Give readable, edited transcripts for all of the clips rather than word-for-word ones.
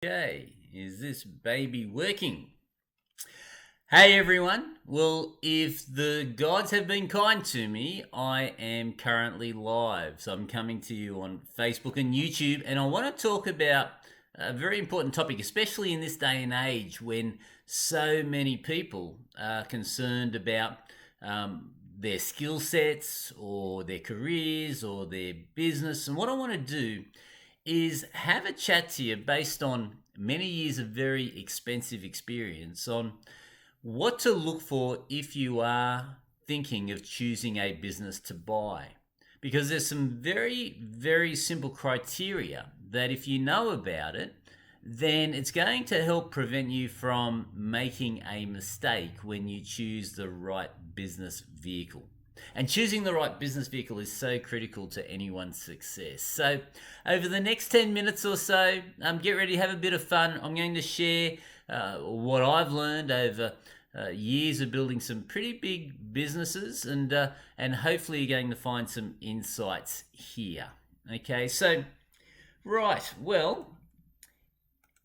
Okay, is this baby working? Hey everyone. Well, if the gods have been kind to me, I am currently live. So I'm coming to you on Facebook and YouTube, and I want to talk about a very important topic, especially in this day and age when so many people are concerned about their skill sets or their careers or their business. And what I want to do is have a chat to you based on many years of very expensive experience on what to look for if you are thinking of choosing a business to buy. Because there's some very, very simple criteria that if you know about it, then it's going to help prevent you from making a mistake when you choose the right business vehicle. And choosing the right business vehicle is so critical to anyone's success. So, over the next 10 minutes or so, get ready to have a bit of fun. I'm going to share what I've learned over years of building some pretty big businesses, and hopefully you're going to find some insights here. Okay, so, right, well,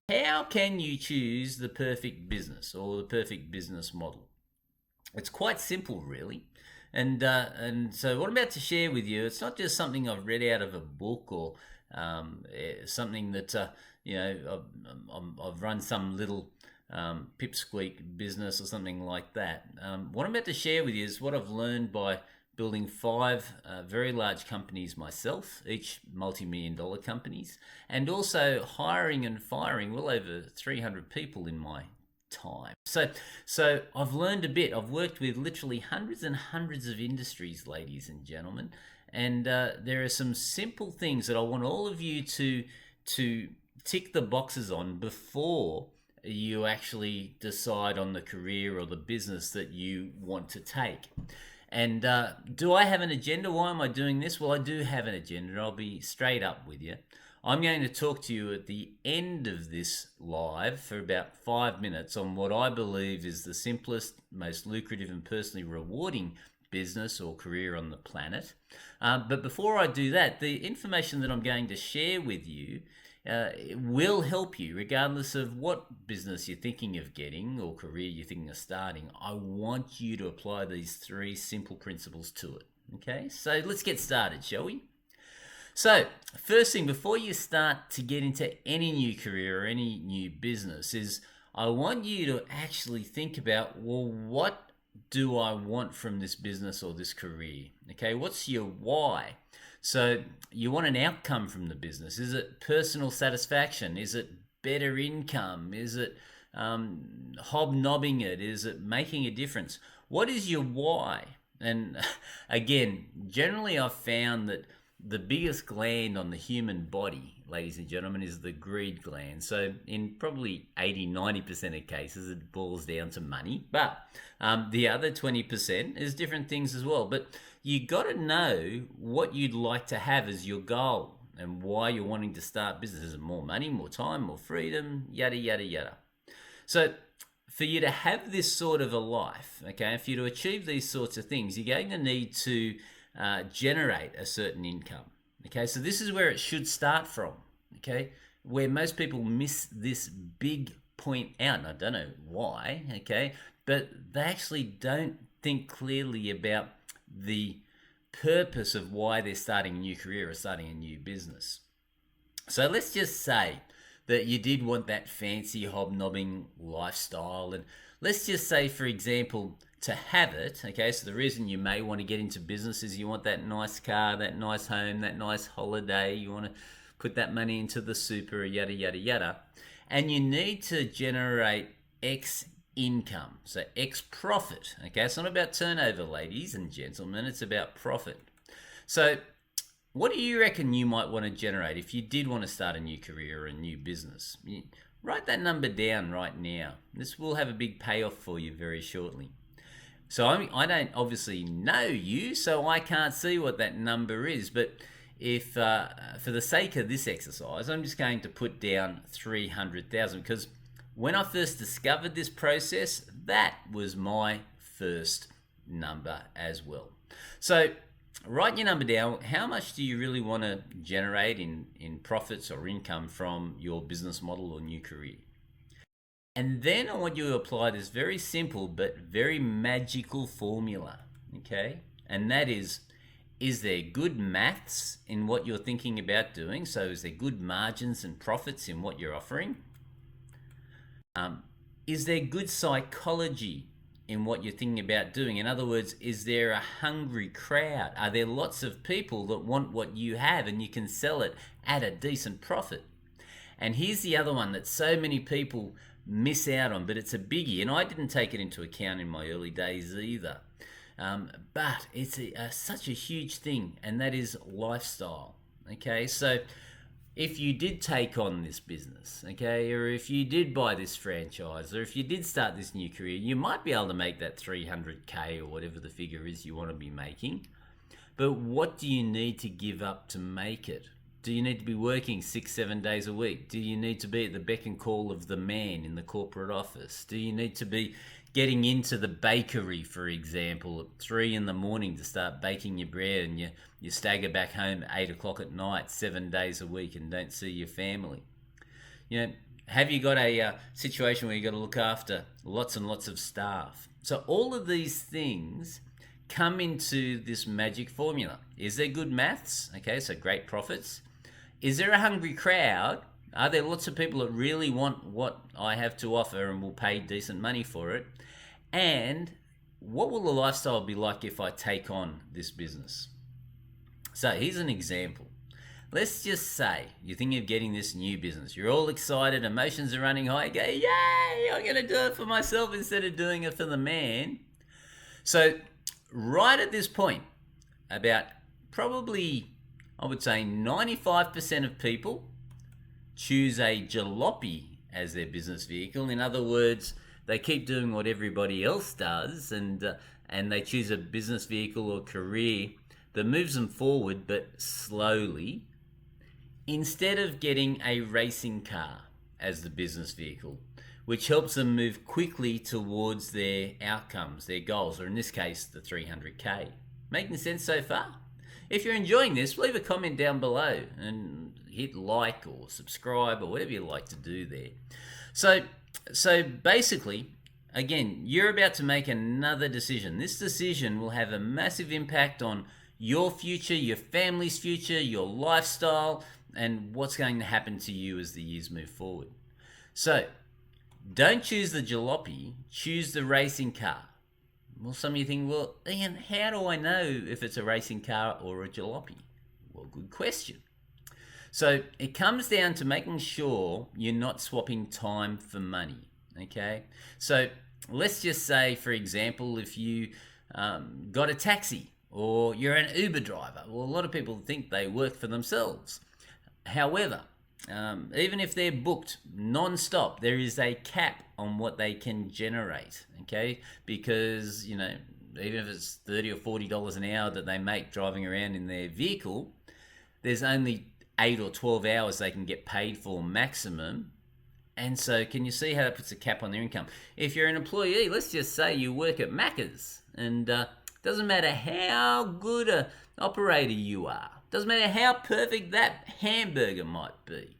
how can you choose the perfect business or the perfect business model? It's quite simple, really. And so what I'm about to share with you, it's not just something I've read out of a book or something that I've run some little pipsqueak business or something like that. What I'm about to share with you is what I've learned by building five very large companies myself, each multi-million dollar companies, and also hiring and firing well over 300 people in my time. So I've learned a bit. I've worked with literally hundreds and hundreds of industries, ladies and gentlemen, and there are some simple things that I want all of you to tick the boxes on before you actually decide on the career or the business that you want to take. And do I have an agenda? Why am I doing this? Well, I do have an agenda. I'll be straight up with you. I'm going to talk to you at the end of this live for about 5 minutes on what I believe is the simplest, most lucrative, and personally rewarding business or career on the planet. But before I do that, the information that I'm going to share with you will help you regardless of what business you're thinking of getting or career you're thinking of starting. I want you to apply these three simple principles to it. Okay, so let's get started, shall we? So, first thing, before you start to get into any new career or any new business, is I want you to actually think about, well, what do I want from this business or this career? Okay, what's your why? So, you want an outcome from the business. Is it personal satisfaction? Is it better income? Is it hobnobbing it? Is it making a difference? What is your why? And again, generally I've found that the biggest gland on the human body, ladies and gentlemen, is the greed gland. So in probably 80-90% of cases, it boils down to money. But the other 20% is different things as well. But you got to know what you'd like to have as your goal and why you're wanting to start business. Is it more money, more time, more freedom, yada, yada, yada. So for you to have this sort of a life, okay, for you to achieve these sorts of things, you're going to need to generate a certain income. Okay, so this is where it should start from. Okay, where most people miss this big point out, and I don't know why. Okay, but they actually don't think clearly about the purpose of why they're starting a new career or starting a new business. So let's just say that you did want that fancy hobnobbing lifestyle, and let's just say, for example, to have it, okay, so the reason you may want to get into business is you want that nice car, that nice home, that nice holiday, you want to put that money into the super, yada, yada, yada, and you need to generate X income, so X profit, okay, it's not about turnover, ladies and gentlemen, it's about profit. So what do you reckon you might want to generate if you did want to start a new career or a new business? Write that number down right now. This will have a big payoff for you very shortly. So I don't obviously know you, so I can't see what that number is. But if, for the sake of this exercise, I'm just going to put down 300,000 because when I first discovered this process, that was my first number as well. So write your number down. How much do you really want to generate in profits or income from your business model or new career? And then I want you to apply this very simple but very magical formula, okay? And that is there good maths in what you're thinking about doing? So is there good margins and profits in what you're offering? Is there good psychology in what you're thinking about doing? In other words, is there a hungry crowd? Are there lots of people that want what you have and you can sell it at a decent profit? And here's the other one that so many people miss out on, but it's a biggie, and I didn't take it into account in my early days either. But it's such a huge thing, and that is lifestyle. Okay, so if you did take on this business, okay, or if you did buy this franchise, or if you did start this new career, you might be able to make that 300K or whatever the figure is you want to be making. But what do you need to give up to make it? Do you need to be working 6-7 days a week? Do you need to be at the beck and call of the man in the corporate office? Do you need to be getting into the bakery, for example, at 3 a.m. to start baking your bread, and you stagger back home at 8 o'clock at night, 7 days a week, and don't see your family? You know, have you got a situation where you got to look after lots and lots of staff? So all of these things come into this magic formula. Is there good maths? Okay, so great profits. Is there a hungry crowd? Are there lots of people that really want what I have to offer and will pay decent money for it? And what will the lifestyle be like if I take on this business? So here's an example. Let's just say you're thinking of getting this new business. You're all excited, emotions are running high. You go, yay, I'm going to do it for myself instead of doing it for the man. So right at this point, about probably, I would say 95% of people choose a jalopy as their business vehicle. In other words, they keep doing what everybody else does, and they choose a business vehicle or career that moves them forward but slowly, instead of getting a racing car as the business vehicle, which helps them move quickly towards their outcomes, their goals, or in this case, the 300K. Making sense so far? If you're enjoying this, leave a comment down below and hit like or subscribe or whatever you like to do there. So basically, again, you're about to make another decision. This decision will have a massive impact on your future, your family's future, your lifestyle, and what's going to happen to you as the years move forward. So don't choose the jalopy, choose the racing car. Well, some of you think, well, Ian, how do I know if it's a racing car or a jalopy? Well, good question. So it comes down to making sure you're not swapping time for money, okay? So let's just say, for example, if you got a taxi or you're an Uber driver. Well, a lot of people think they work for themselves. However, even if they're booked non-stop, there is a cap on what they can generate, okay? Because, you know, even if it's $30 or $40 an hour that they make driving around in their vehicle, there's only 8 or 12 hours they can get paid for maximum. And so can you see how that puts a cap on their income? If you're an employee, let's just say you work at Macca's, and doesn't matter how good an operator you are, doesn't matter how perfect that hamburger might be,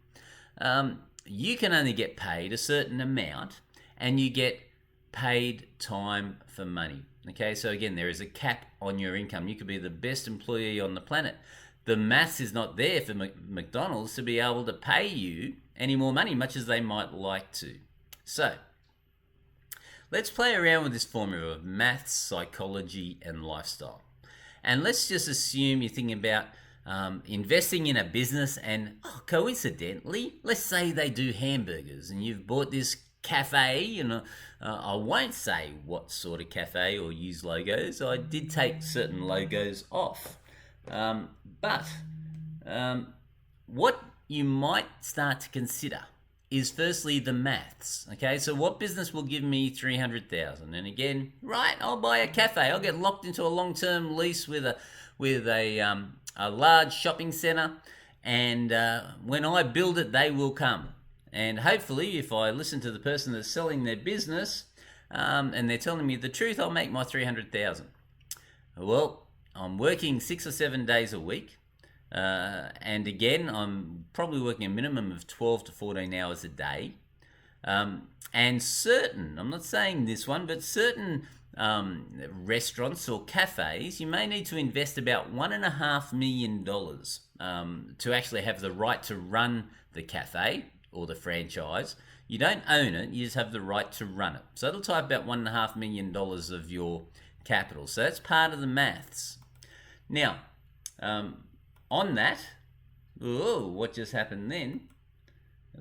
you can only get paid a certain amount, and you get paid time for money. Okay, so again, there is a cap on your income. You could be the best employee on the planet. The maths is not there for McDonald's to be able to pay you any more money, much as they might like to. So let's play around with this formula of maths, psychology, and lifestyle. And let's just assume you're thinking about investing in a business, and coincidentally, let's say they do hamburgers, and you've bought this cafe, I won't say what sort of cafe or use logos. I did take certain logos off. But what you might start to consider is firstly the maths. Okay, so what business will give me 300,000? And again, right, I'll buy a cafe. I'll get locked into a long-term lease with a large shopping center, and when I build it, they will come. And hopefully, if I listen to the person that's selling their business, and they're telling me the truth, I'll make my 300,000. Well, I'm working 6 or 7 days a week. And again, I'm probably working a minimum of 12 to 14 hours a day. And certain, I'm not saying this one, but certain restaurants or cafes, you may need to invest about $1.5 million to actually have the right to run the cafe or the franchise. You don't own it, you just have the right to run it. So it'll tie about $1.5 million of your capital. So that's part of the maths. Now, on that, what just happened then?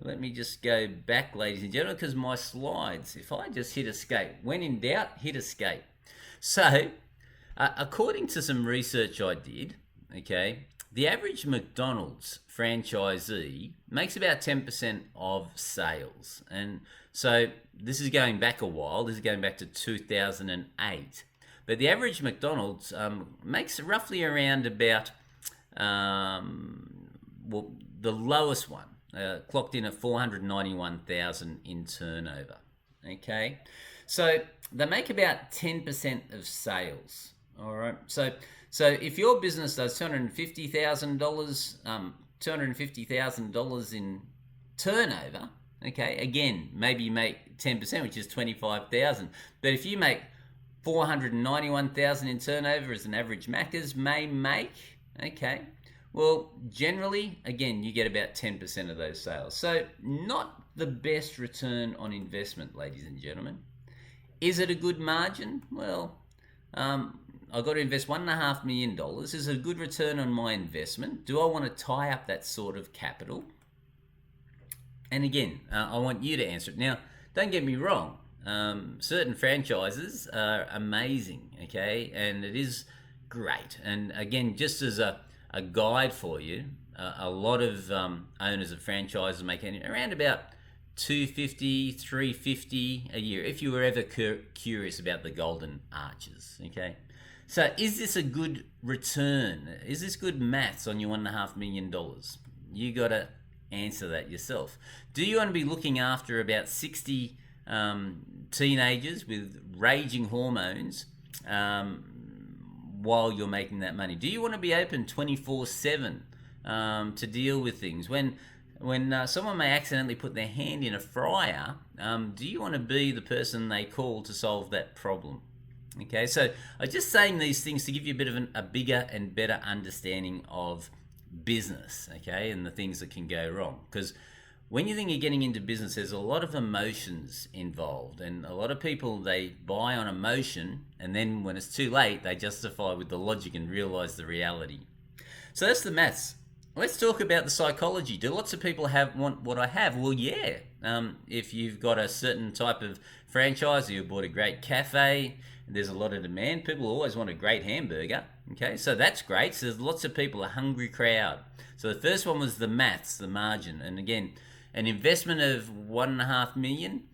Let me just go back, ladies and gentlemen, because my slides, if I just hit escape, when in doubt, hit escape. So, according to some research I did, okay, the average McDonald's franchisee makes about 10% of sales. And so this is going back a while. This is going back to 2008. But the average McDonald's makes roughly around about, the lowest one, clocked in at 491,000 in turnover. Okay, so they make about 10% of sales. All right, so if your business does $250,000 in turnover, okay, again, maybe you make 10%, which is 25,000. But if you make 491,000 in turnover, as an average Macca's may make, okay, well, generally, again, you get about 10% of those sales. So not the best return on investment, ladies and gentlemen. Is it a good margin? Well, I've got to invest $1.5 million. Is it a good return on my investment? Do I want to tie up that sort of capital? And again, I want you to answer it. Now, don't get me wrong. Certain franchises are amazing, okay? And it is great. And again, just as a guide for you, a lot of owners of franchises make around about $250, $350 a year, if you were ever curious about the golden arches, okay? So is this a good return? Is this good maths on your $1.5 million? You got to answer that yourself. Do you want to be looking after about 60 teenagers with raging hormones while you're making that money? Do you want to be open 24/7 to deal with things? When someone may accidentally put their hand in a fryer, do you want to be the person they call to solve that problem? Okay, so I'm just saying these things to give you a bit of a bigger and better understanding of business, okay, and the things that can go wrong. Because when you think you're getting into business, there's a lot of emotions involved, and a lot of people, they buy on emotion, and then when it's too late, they justify with the logic and realize the reality. So that's the maths. Let's talk about the psychology. Do lots of people want what I have? Well, yeah. If you've got a certain type of franchise, or you bought a great cafe, there's a lot of demand. People always want a great hamburger. Okay, so that's great. So there's lots of people, a hungry crowd. So the first one was the maths, the margin. And again, an investment of $1.5 million,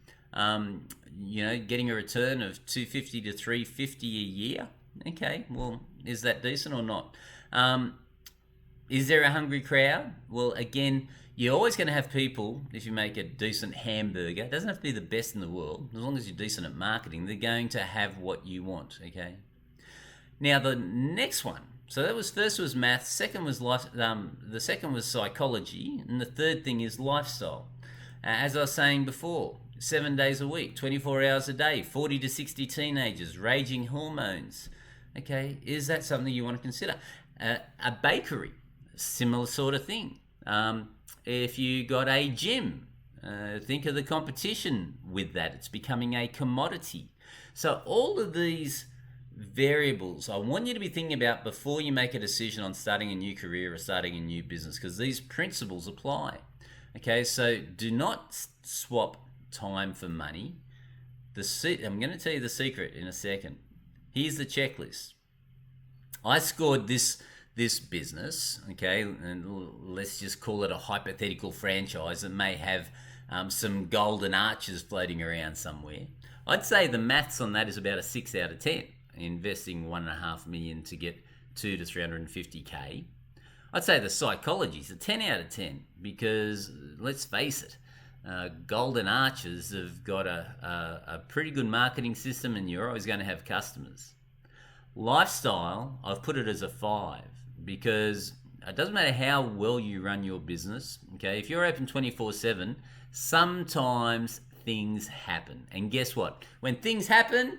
getting a return of $250 to $350 a year. Okay, well, is that decent or not? Is there a hungry crowd? Well, again, you're always going to have people, if you make a decent hamburger, it doesn't have to be the best in the world, as long as you're decent at marketing, they're going to have what you want, okay? Now, the next one, so that was, first was math, second was the second was psychology, and the third thing is lifestyle. As I was saying before, 7 days a week, 24 hours a day, 40 to 60 teenagers, raging hormones, okay? Is that something you want to consider? A bakery, similar sort of thing. If you got a gym, think of the competition with that. It's becoming a commodity. So all of these variables I want you to be thinking about before you make a decision on starting a new career or starting a new business, because these principles apply. Okay, so do not swap time for money. I'm going to tell you the secret in a second. Here's the checklist. I scored this business, okay, and let's just call it a hypothetical franchise that may have some golden arches floating around somewhere. I'd say the maths on that is about a 6 out of 10, investing $1.5 million to get 2 to 350K. I'd say the psychology is a 10 out of 10, because let's face it, golden arches have got a pretty good marketing system, and you're always going to have customers. Lifestyle, I've put it as a 5 because it doesn't matter how well you run your business. Okay, if you're open 24/7, sometimes things happen. And guess what? When things happen,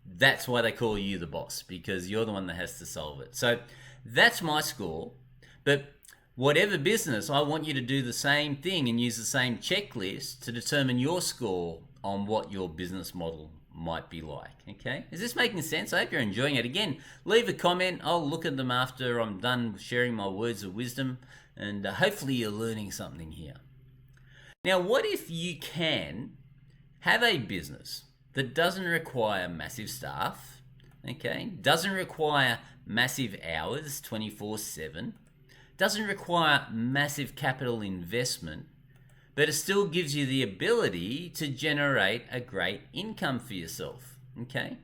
that's why they call you the boss, because you're the one that has to solve it. So that's my score. But whatever business, I want you to do the same thing and use the same checklist to determine your score on what your business model might be like. Okay, is this making sense? I hope you're enjoying it. Again, leave a comment. I'll look at them after I'm done sharing my words of wisdom, and hopefully you're learning something here. Now, what if you can have a business that doesn't require massive staff, okay, doesn't require massive hours 24/7, doesn't require massive capital investment, but it still gives you the ability to generate a great income for yourself, okay?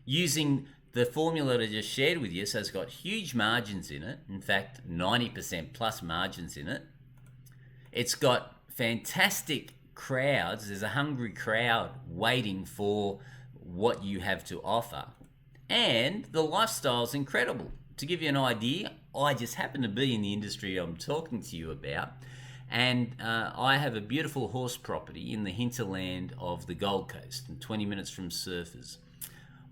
Using the formula that I just shared with you, so it's got huge margins in it, in fact, 90% plus margins in it. It's got fantastic crowds. There's a hungry crowd waiting for what you have to offer. And the lifestyle's incredible. To give you an idea, I just happen to be in the industry I'm talking to you about. And I have a beautiful horse property in the hinterland of the Gold Coast, and 20 minutes from surfers.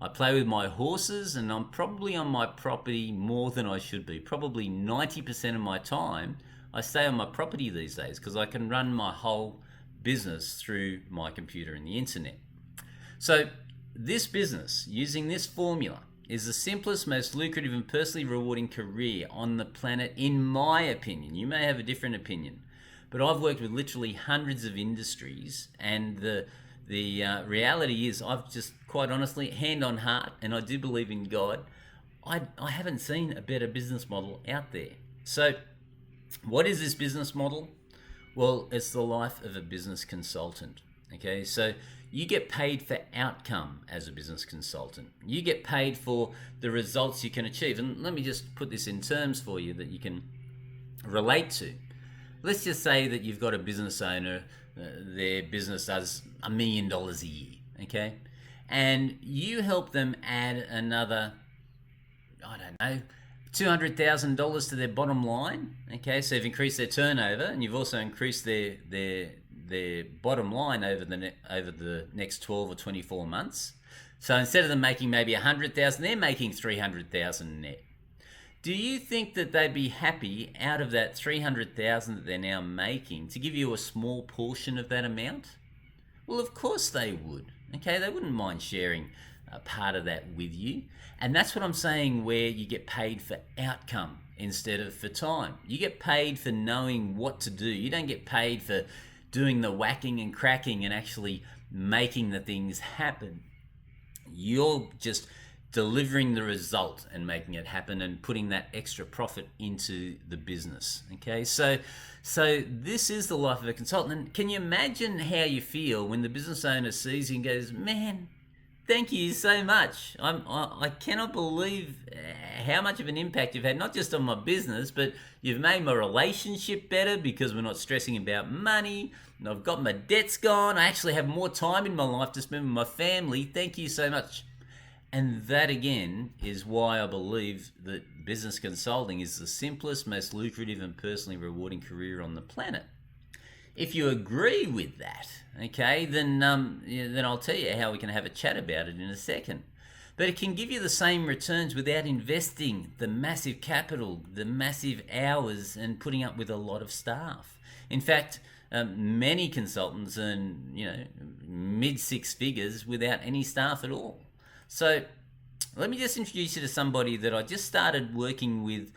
I play with my horses, and I'm probably on my property more than I should be. Probably 90% of my time I stay on my property these days because I can run my whole business through my computer and the internet. So this business, using this formula, is the simplest, most lucrative and personally rewarding career on the planet, in my opinion. You may have a different opinion, but I've worked with literally hundreds of industries, and the reality is, I've just, quite honestly, hand on heart, and I do believe in God, I haven't seen a better business model out there. So what is this business model? Well, it's the life of a business consultant. Okay, so you get paid for outcome as a business consultant. You get paid for the results you can achieve. And let me just put this in terms for you that you can relate to. Let's just say that you've got a business owner, their business does $1 million a year, okay? And you help them add another, I don't know, $200,000 to their bottom line. Okay, so you've increased their turnover, and you've also increased their bottom line over the next 12 or 24 months. So instead of them making maybe $100,000, they're making $300,000 net. Do you think that they'd be happy out of that $300,000 that they're now making to give you a small portion of that amount? Well, of course they would. Okay, they wouldn't mind sharing a part of that with you. And that's what I'm saying, where you get paid for outcome instead of for time. You get paid for knowing what to do. You don't get paid for doing the whacking and cracking and actually making the things happen. You're just delivering the result and making it happen and putting that extra profit into the business. Okay, so this is the life of a consultant. And can you imagine how you feel when the business owner sees you and goes, man, thank you so much. I cannot believe how much of an impact you've had, not just on my business, but you've made my relationship better because we're not stressing about money. And I've got my debts gone. I actually have more time in my life to spend with my family. Thank you so much. And that, again, is why I believe that business consulting is the simplest, most lucrative and personally rewarding career on the planet. If you agree with that, okay, then I'll tell you how we can have a chat about it in a second. But it can give you the same returns without investing the massive capital, the massive hours, and putting up with a lot of staff. In fact, many consultants earn, mid six figures without any staff at all. So let me just introduce you to somebody that I just started working with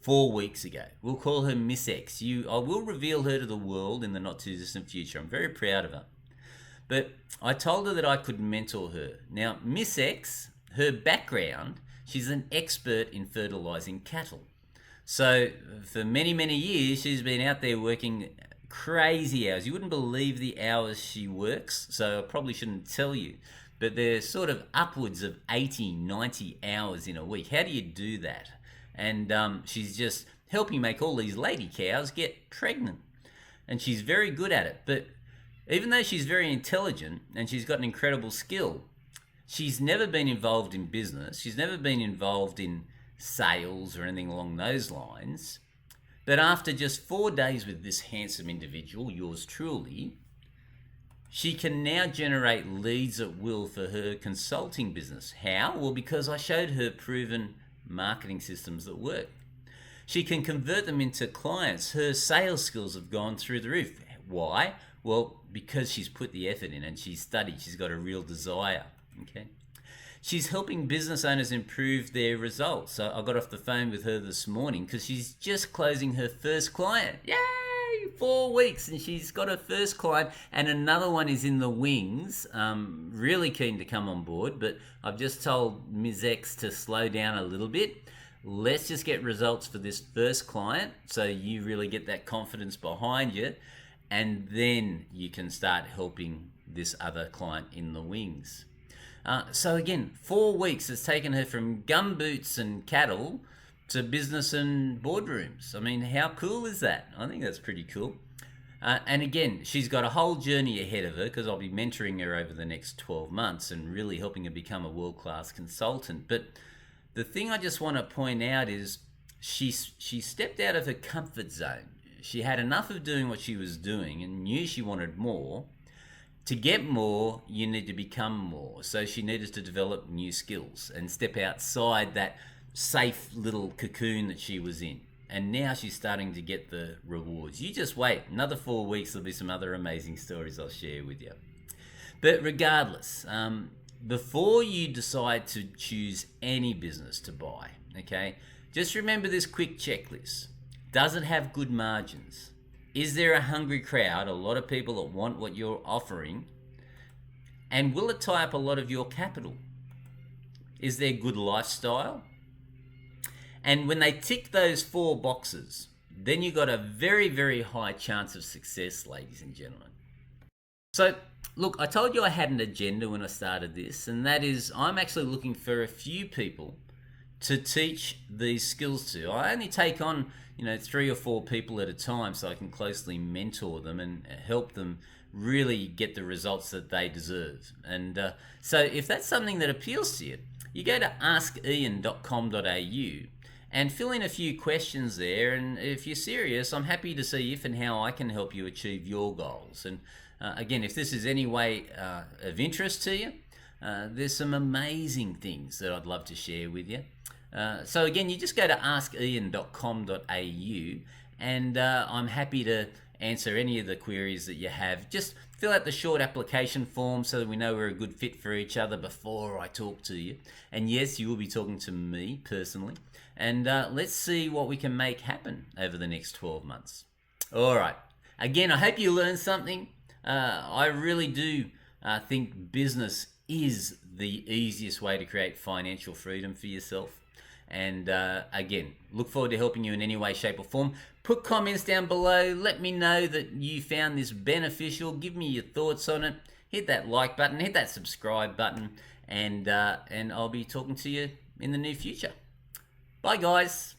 4 weeks ago. We'll call her Miss X. I will reveal her to the world in the not too distant future. I'm very proud of her. But I told her that I could mentor her. Now, Miss X, her background, she's an expert in fertilizing cattle. So for many, many years, she's been out there working crazy hours. You wouldn't believe the hours she works, so I probably shouldn't tell you. But they're sort of upwards of 80, 90 hours in a week. How do you do that? And she's just helping make all these lady cows get pregnant. And she's very good at it. But even though she's very intelligent and she's got an incredible skill, She's never been involved in business. She's never been involved in sales or anything along those lines. But after just 4 days with this handsome individual, yours truly, she can now generate leads at will for her consulting business. How? Well, because I showed her proven marketing systems that work. She can convert them into clients. Her sales skills have gone through the roof. Why? Well, because she's put the effort in and she's studied. She's got a real desire. Okay. She's helping business owners improve their results. So I got off the phone with her this morning because she's just closing her first client. Yay! 4 weeks and she's got her first client, and another one is in the wings. Really keen to come on board, but I've just told Ms. X to slow down a little bit. Let's just get results for this first client so you really get that confidence behind you, and then you can start helping this other client in the wings. So again, 4 weeks has taken her from gumboots and cattle to business and boardrooms. I mean, how cool is that? I think that's pretty cool. And again, she's got a whole journey ahead of her because I'll be mentoring her over the next 12 months and really helping her become a world-class consultant. But the thing I just want to point out is she stepped out of her comfort zone. She had enough of doing what she was doing and knew she wanted more. To get more, you need to become more. So she needed to develop new skills and step outside that safe little cocoon that she was in. And now she's starting to get the rewards. You just wait. Another 4 weeks, there'll be some other amazing stories I'll share with you. But regardless, before you decide to choose any business to buy, okay, just remember this quick checklist. Does it have good margins? Is there a hungry crowd, a lot of people that want what you're offering? And will it tie up a lot of your capital? Is there good lifestyle? And when they tick those 4 boxes, then you've got a very, very high chance of success, ladies and gentlemen. So, look, I told you I had an agenda when I started this, and that is I'm actually looking for a few people to teach these skills to. I only take on, 3 or 4 people at a time so I can closely mentor them and help them really get the results that they deserve. And so if that's something that appeals to you, you go to askian.com.au and fill in a few questions there. And if you're serious, I'm happy to see if and how I can help you achieve your goals. And again, if this is any way of interest to you, there's some amazing things that I'd love to share with you. So again, you just go to askian.com.au and I'm happy to answer any of the queries that you have. Just fill out the short application form so that we know we're a good fit for each other before I talk to you. And yes, you will be talking to me personally. And let's see what we can make happen over the next 12 months. All right. Again, I hope you learned something. I really do think business is the easiest way to create financial freedom for yourself. And again, look forward to helping you in any way, shape or form. Put comments down below. Let me know that you found this beneficial. Give me your thoughts on it. Hit that like button, hit that subscribe button, and I'll be talking to you in the near future. Bye, guys.